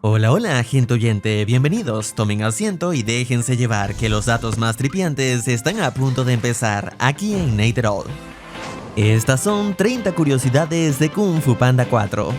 Hola, hola, gente oyente, bienvenidos, tomen asiento y déjense llevar que los datos más tripiantes están a punto de empezar aquí en Nate It All. Estas son 30 curiosidades de Kung Fu Panda 4.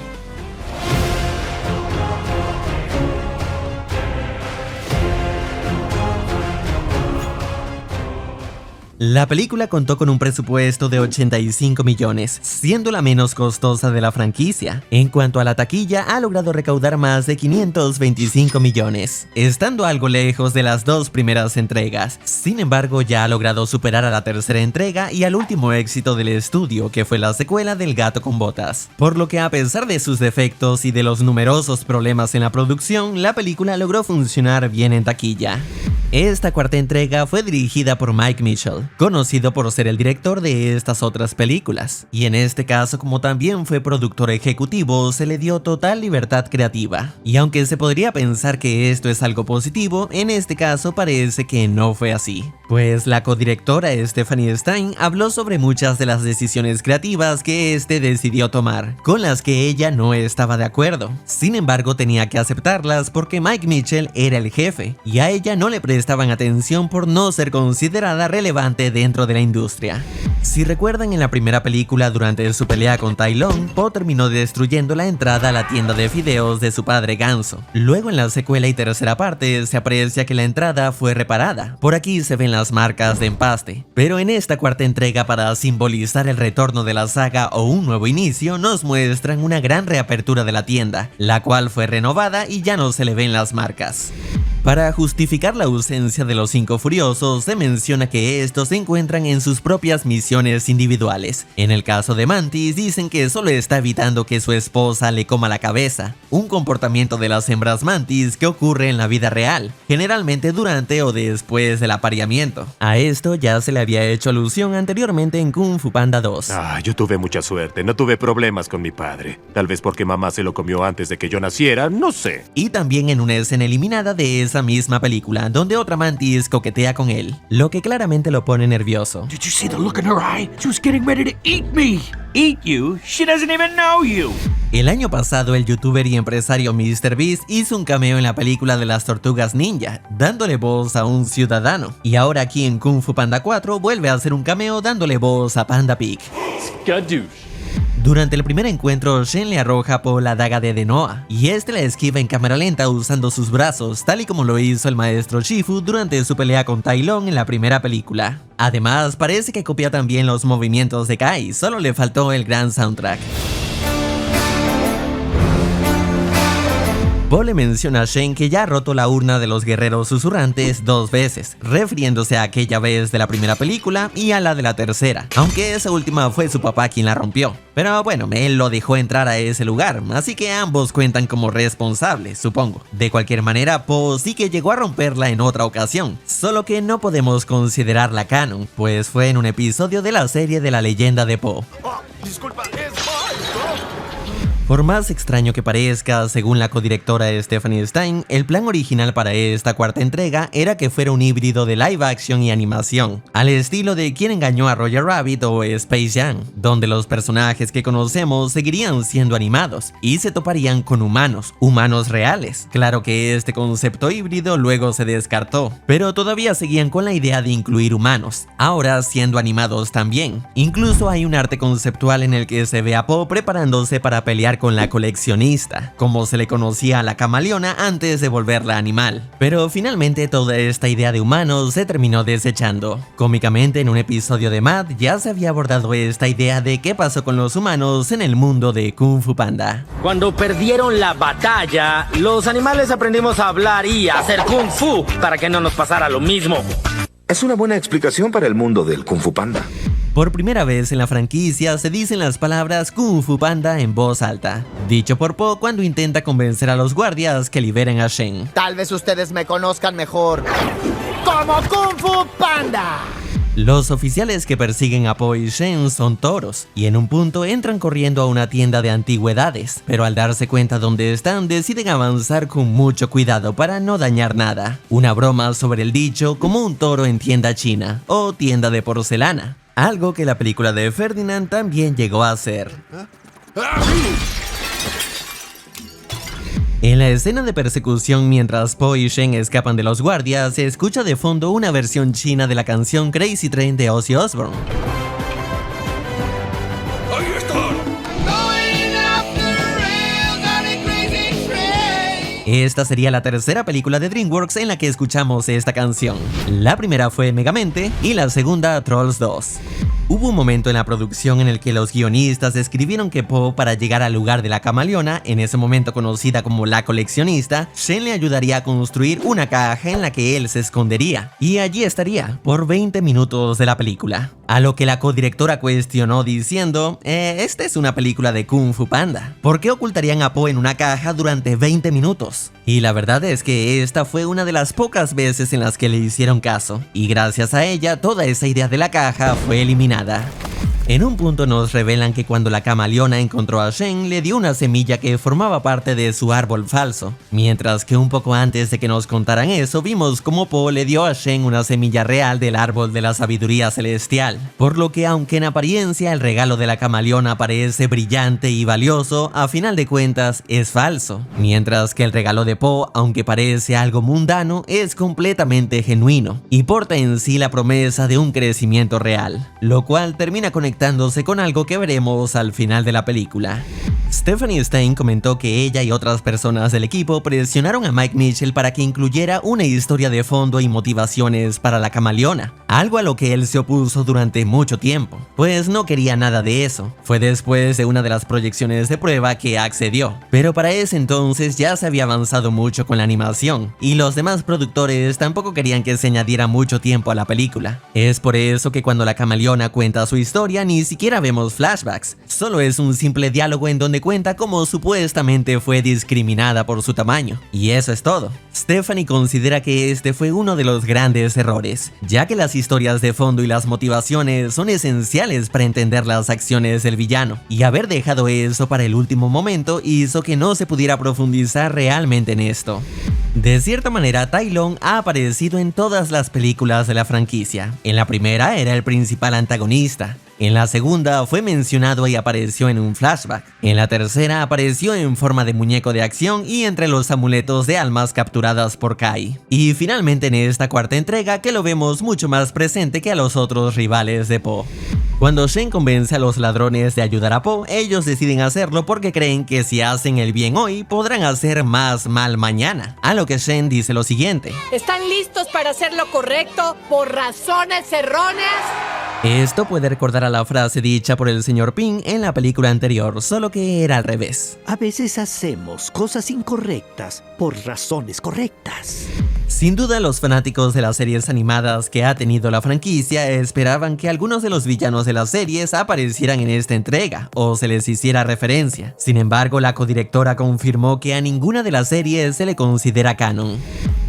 La película contó con un presupuesto de 85 millones, siendo la menos costosa de la franquicia. En cuanto a la taquilla, ha logrado recaudar más de 525 millones, estando algo lejos de las dos primeras entregas. Sin embargo, ya ha logrado superar a la tercera entrega y al último éxito del estudio, que fue la secuela del Gato con Botas. Por lo que a pesar de sus defectos y de los numerosos problemas en la producción, la película logró funcionar bien en taquilla. Esta cuarta entrega fue dirigida por Mike Mitchell, conocido por ser el director de estas otras películas, y en este caso, como también fue productor ejecutivo, se le dio total libertad creativa. Y aunque se podría pensar que esto es algo positivo, en este caso parece que no fue así, pues la codirectora Stephanie Stein habló sobre muchas de las decisiones creativas que este decidió tomar, con las que ella no estaba de acuerdo. Sin embargo, tenía que aceptarlas porque Mike Mitchell era el jefe, y a ella no le prestaban atención por no ser considerada relevante dentro de la industria. Si recuerdan, en la primera película, durante su pelea con Tai Lung, Po terminó destruyendo la entrada a la tienda de fideos de su padre Ganso. Luego, en la secuela y tercera parte, se aprecia que la entrada fue reparada. Por aquí se ven las marcas de empaste. Pero en esta cuarta entrega, para simbolizar el retorno de la saga o un nuevo inicio, nos muestran una gran reapertura de la tienda, la cual fue renovada y ya no se le ven las marcas. Para justificar la ausencia de los 5 furiosos, se menciona que estos se encuentran en sus propias misiones individuales. En el caso de Mantis, dicen que solo está evitando que su esposa le coma la cabeza, un comportamiento de las hembras mantis que ocurre en la vida real, generalmente durante o después del apareamiento. A esto ya se le había hecho alusión anteriormente en Kung Fu Panda 2. Yo tuve mucha suerte, no tuve problemas con mi padre. Tal vez porque mamá se lo comió antes de que yo naciera, no sé. Y también en una escena eliminada de esa misma película, donde otra mantis coquetea con él, lo que claramente lo pone nervioso. Did you see the look in her eye? She was getting ready to eat me. Eat you? She doesn't even know you. El año pasado, el youtuber y empresario MrBeast hizo un cameo en la película de las Tortugas Ninja, dándole voz a un ciudadano. Y ahora aquí en Kung Fu Panda 4 vuelve a hacer un cameo dándole voz a Panda Pig. Skadoosh. Durante el primer encuentro, Shen le arroja a Po la daga de Denoa, y este la esquiva en cámara lenta usando sus brazos, tal y como lo hizo el maestro Shifu durante su pelea con Tai Lung en la primera película. Además, parece que copia también los movimientos de Kai, solo le faltó el gran soundtrack. Po le menciona a Shen que ya ha roto la urna de los guerreros susurrantes 2 veces, refiriéndose a aquella vez de la primera película y a la de la tercera, aunque esa última fue su papá quien la rompió. Pero bueno, él lo dejó entrar a ese lugar, así que ambos cuentan como responsables, supongo. De cualquier manera, Po sí que llegó a romperla en otra ocasión, solo que no podemos considerarla canon, pues fue en un episodio de la serie de la leyenda de Po. Disculpa, Por más extraño que parezca, según la codirectora Stephanie Stein, el plan original para esta cuarta entrega era que fuera un híbrido de live action y animación, al estilo de Quién engañó a Roger Rabbit o Space Jam, donde los personajes que conocemos seguirían siendo animados y se toparían con humanos reales. Claro que este concepto híbrido luego se descartó, pero todavía seguían con la idea de incluir humanos, ahora siendo animados también. Incluso hay un arte conceptual en el que se ve a Po preparándose para pelear con la coleccionista, como se le conocía a la camaleona antes de volverla animal. Pero finalmente toda esta idea de humanos se terminó desechando. Cómicamente, en un episodio de Mad ya se había abordado esta idea de qué pasó con los humanos en el mundo de Kung Fu Panda. Cuando perdieron la batalla, los animales aprendimos a hablar y a hacer Kung Fu para que no nos pasara lo mismo. Es una buena explicación para el mundo del Kung Fu Panda. Por primera vez en la franquicia se dicen las palabras Kung Fu Panda en voz alta, dicho por Po cuando intenta convencer a los guardias que liberen a Shen. Tal vez ustedes me conozcan mejor como Kung Fu Panda. Los oficiales que persiguen a Po y Shen son toros, y en un punto entran corriendo a una tienda de antigüedades, pero al darse cuenta dónde están deciden avanzar con mucho cuidado para no dañar nada. Una broma sobre el dicho como un toro en tienda china o tienda de porcelana, algo que la película de Ferdinand también llegó a hacer. En la escena de persecución mientras Po y Shen escapan de los guardias, se escucha de fondo una versión china de la canción Crazy Train de Ozzy Osbourne. Esta sería la tercera película de DreamWorks en la que escuchamos esta canción. La primera fue Megamente y la segunda Trolls 2. Hubo un momento en la producción en el que los guionistas escribieron que Po, para llegar al lugar de la camaleona, en ese momento conocida como la coleccionista, Shen le ayudaría a construir una caja en la que él se escondería, y allí estaría por 20 minutos de la película. A lo que la codirectora cuestionó diciendo, esta es una película de Kung Fu Panda, ¿por qué ocultarían a Po en una caja durante 20 minutos? Y la verdad es que esta fue una de las pocas veces en las que le hicieron caso, y gracias a ella toda esa idea de la caja fue eliminada. En un punto nos revelan que cuando la camaleona encontró a Shen, le dio una semilla que formaba parte de su árbol falso, mientras que un poco antes de que nos contaran eso, vimos cómo Po le dio a Shen una semilla real del árbol de la sabiduría celestial, por lo que aunque en apariencia el regalo de la camaleona parece brillante y valioso, a final de cuentas es falso, mientras que el regalo de Po, aunque parece algo mundano, es completamente genuino y porta en sí la promesa de un crecimiento real, lo cual termina conectándose con algo que veremos al final de la película. Stephanie Stein comentó que ella y otras personas del equipo presionaron a Mike Mitchell para que incluyera una historia de fondo y motivaciones para la camaleona, algo a lo que él se opuso durante mucho tiempo, pues no quería nada de eso. Fue después de una de las proyecciones de prueba que accedió, pero para ese entonces ya se había avanzado mucho con la animación, y los demás productores tampoco querían que se añadiera mucho tiempo a la película. Es por eso que cuando la camaleona cuenta su historia ni siquiera vemos flashbacks, solo es un simple diálogo en donde cuenta cómo supuestamente fue discriminada por su tamaño, y eso es todo. Stephanie considera que este fue uno de los grandes errores, ya que las historias de fondo y las motivaciones son esenciales para entender las acciones del villano, y haber dejado eso para el último momento hizo que no se pudiera profundizar realmente en esto. De cierta manera, Tai Lung ha aparecido en todas las películas de la franquicia. En la primera era el principal antagonista. En la segunda fue mencionado y apareció en un flashback. En la tercera apareció en forma de muñeco de acción y entre los amuletos de almas capturadas por Kai. Y finalmente en esta cuarta entrega que lo vemos mucho más presente que a los otros rivales de Po. Cuando Shen convence a los ladrones de ayudar a Po, ellos deciden hacerlo porque creen que si hacen el bien hoy, podrán hacer más mal mañana. A lo que Shen dice lo siguiente: ¿están listos para hacer lo correcto por razones erróneas? Esto puede recordar a la frase dicha por el señor Ping en la película anterior, solo que era al revés. A veces hacemos cosas incorrectas por razones correctas. Sin duda, los fanáticos de las series animadas que ha tenido la franquicia esperaban que algunos de los villanos de las series aparecieran en esta entrega o se les hiciera referencia. Sin embargo, la codirectora confirmó que a ninguna de las series se le considera canon.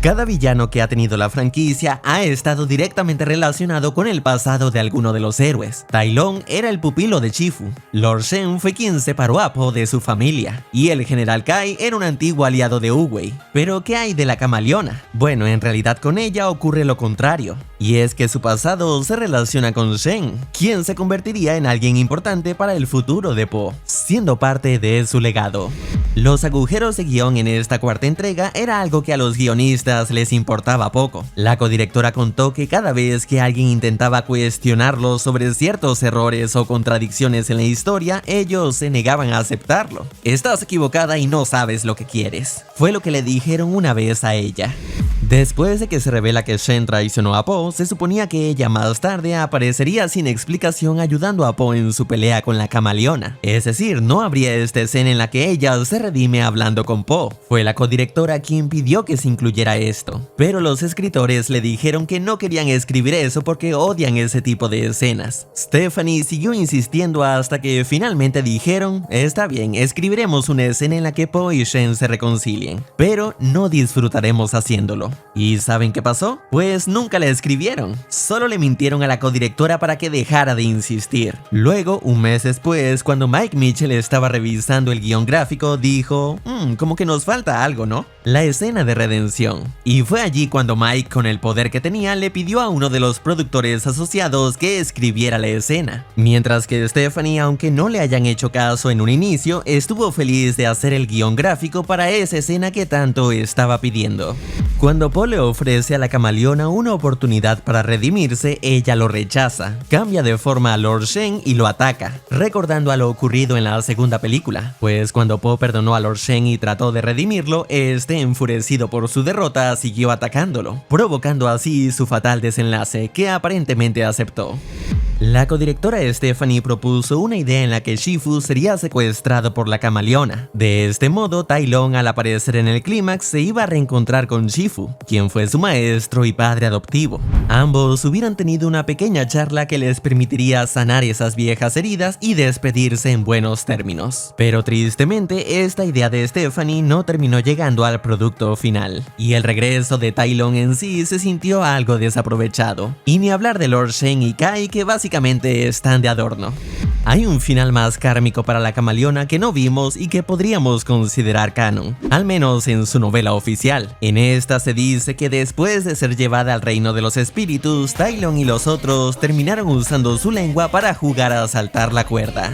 Cada villano que ha tenido la franquicia ha estado directamente relacionado con el pasado de alguno de los héroes. Tai Lung era el pupilo de Shifu, Lord Shen fue quien separó a Po de su familia, y el general Kai era un antiguo aliado de Wu-Wei. Pero ¿qué hay de la camaleona? Bueno, en realidad con ella ocurre lo contrario, y es que su pasado se relaciona con Shen, quien se convertiría en alguien importante para el futuro de Po, siendo parte de su legado. Los agujeros de guión en esta cuarta entrega era algo que a los guionistas les importaba poco. La codirectora contó que cada vez que alguien intentaba cuestionarlos sobre ciertos errores o contradicciones en la historia, ellos se negaban a aceptarlo. Estás equivocada y no sabes lo que quieres, fue lo que le dijeron una vez a ella. Después de que se revela que Shen traicionó a Po, se suponía que ella más tarde aparecería sin explicación ayudando a Po en su pelea con la camaleona. Es decir, no habría esta escena en la que ella se redime hablando con Po. Fue la codirectora quien pidió que se incluyera esto, pero los escritores le dijeron que no querían escribir eso porque odian ese tipo de escenas. Stephanie siguió insistiendo hasta que finalmente dijeron: está bien, escribiremos una escena en la que Po y Shen se reconcilien, pero no disfrutaremos haciéndolo. ¿Y saben qué pasó? Pues nunca la escribieron, solo le mintieron a la codirectora para que dejara de insistir. Luego, un mes después, cuando Mike Mitchell estaba revisando el guión gráfico, dijo: como que nos falta algo, ¿no? la escena de redención. Y fue allí cuando Mike, con el poder que tenía, le pidió a uno de los productores asociados que escribiera la escena. Mientras que Stephanie, aunque no le hayan hecho caso en un inicio, estuvo feliz de hacer el guión gráfico para esa escena que tanto estaba pidiendo. Cuando Po le ofrece a la camaleona una oportunidad para redimirse, ella lo rechaza, cambia de forma a Lord Shen y lo ataca, recordando a lo ocurrido en la segunda película, pues cuando Po perdonó a Lord Shen y trató de redimirlo, enfurecido por su derrota, siguió atacándolo, provocando así su fatal desenlace, que aparentemente aceptó. La codirectora Stephanie propuso una idea en la que Shifu sería secuestrado por la camaleona. De este modo, Tai Lung, al aparecer en el clímax, se iba a reencontrar con Shifu, quien fue su maestro y padre adoptivo. Ambos hubieran tenido una pequeña charla que les permitiría sanar esas viejas heridas y despedirse en buenos términos. Pero tristemente, esta idea de Stephanie no terminó llegando al producto final, y el regreso de Tai Lung en sí se sintió algo desaprovechado. Y ni hablar de Lord Shen y Kai, que básicamente están de adorno. Hay un final más kármico para la camaleona que no vimos y que podríamos considerar canon, al menos en su novela oficial. En esta se dice que después de ser llevada al reino de los espíritus, Tai Lung y los otros terminaron usando su lengua para jugar a saltar la cuerda.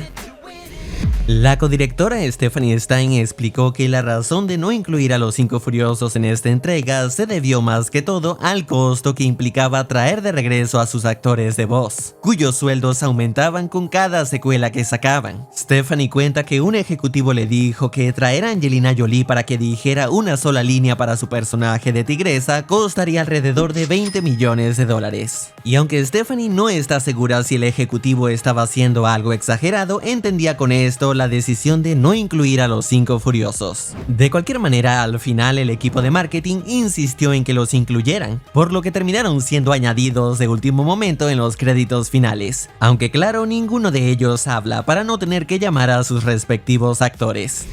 La codirectora Stephanie Stein explicó que la razón de no incluir a los 5 furiosos en esta entrega se debió más que todo al costo que implicaba traer de regreso a sus actores de voz, cuyos sueldos aumentaban con cada secuela que sacaban. Stephanie cuenta que un ejecutivo le dijo que traer a Angelina Jolie para que dijera una sola línea para su personaje de tigresa costaría alrededor de $20 millones. Y aunque Stephanie no está segura si el ejecutivo estaba haciendo algo exagerado, entendía con esto la decisión de no incluir a los 5 furiosos. De cualquier manera, al final el equipo de marketing insistió en que los incluyeran, por lo que terminaron siendo añadidos de último momento en los créditos finales, aunque claro, ninguno de ellos habla para no tener que llamar a sus respectivos actores.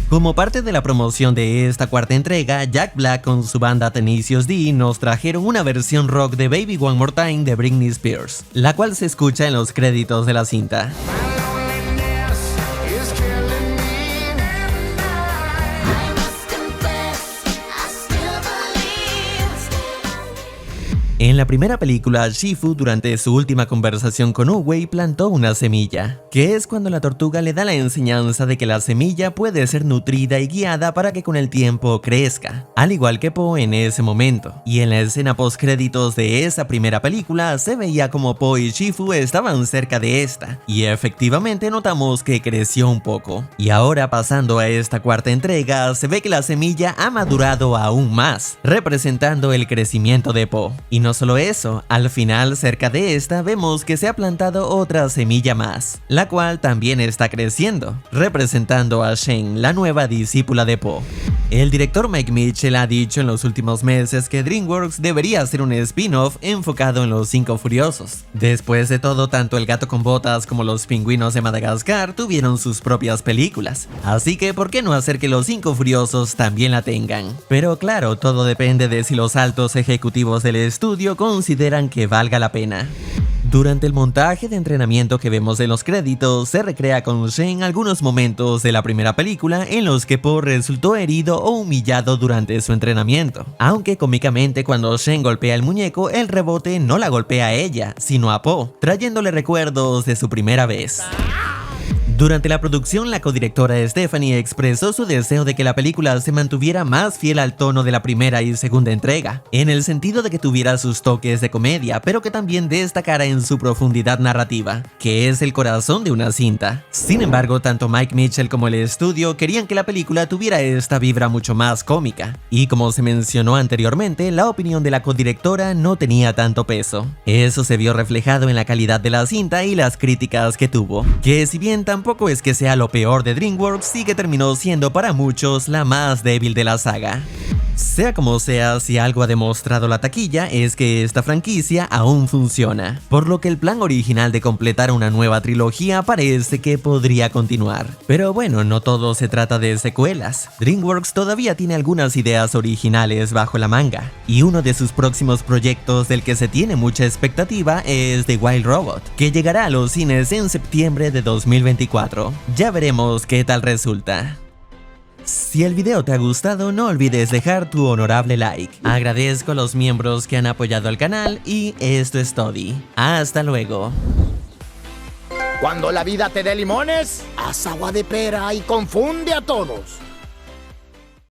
Como parte de la promoción de esta cuarta entrega, Jack Black con su banda Tenacious D nos trajeron una versión rock de Baby One More Time de Britney Spears, la cual se escucha en los créditos de la cinta. En la primera película, Shifu, durante su última conversación con Uwei, plantó una semilla, que es cuando la tortuga le da la enseñanza de que la semilla puede ser nutrida y guiada para que con el tiempo crezca, al igual que Po en ese momento. Y en la escena postcréditos de esa primera película, se veía como Po y Shifu estaban cerca de esta, y efectivamente notamos que creció un poco. Y ahora, pasando a esta cuarta entrega, se ve que la semilla ha madurado aún más, representando el crecimiento de Po. Y no solo eso, al final cerca de esta vemos que se ha plantado otra semilla más, la cual también está creciendo, representando a Shen, la nueva discípula de Po. El director Mike Mitchell ha dicho en los últimos meses que DreamWorks debería hacer un spin-off enfocado en los 5 furiosos. Después de todo, tanto El gato con botas como Los pingüinos de Madagascar tuvieron sus propias películas, así que ¿por qué no hacer que los 5 furiosos también la tengan? Pero claro, todo depende de si los altos ejecutivos del estudio consideran que valga la pena. Durante el montaje de entrenamiento que vemos en los créditos, se recrea con Shen algunos momentos de la primera película en los que Po resultó herido o humillado durante su entrenamiento. Aunque cómicamente, cuando Shen golpea el muñeco, el rebote no la golpea a ella, sino a Po, trayéndole recuerdos de su primera vez. Durante la producción, la codirectora Stephanie expresó su deseo de que la película se mantuviera más fiel al tono de la primera y segunda entrega, en el sentido de que tuviera sus toques de comedia, pero que también destacara en su profundidad narrativa, que es el corazón de una cinta. Sin embargo, tanto Mike Mitchell como el estudio querían que la película tuviera esta vibra mucho más cómica, y como se mencionó anteriormente, la opinión de la codirectora no tenía tanto peso. Eso se vio reflejado en la calidad de la cinta y las críticas que tuvo, que si bien tampoco es que sea lo peor de DreamWorks, sí que terminó siendo para muchos la más débil de la saga. Sea como sea, si algo ha demostrado la taquilla es que esta franquicia aún funciona, por lo que el plan original de completar una nueva trilogía parece que podría continuar. Pero bueno, no todo se trata de secuelas. DreamWorks todavía tiene algunas ideas originales bajo la manga, y uno de sus próximos proyectos del que se tiene mucha expectativa es The Wild Robot, que llegará a los cines en septiembre de 2024. Ya veremos qué tal resulta. Si el video te ha gustado, no olvides dejar tu honorable like. Agradezco a los miembros que han apoyado al canal y esto es todo. Hasta luego. Cuando la vida te dé limones, haz agua de pera y confunde a todos.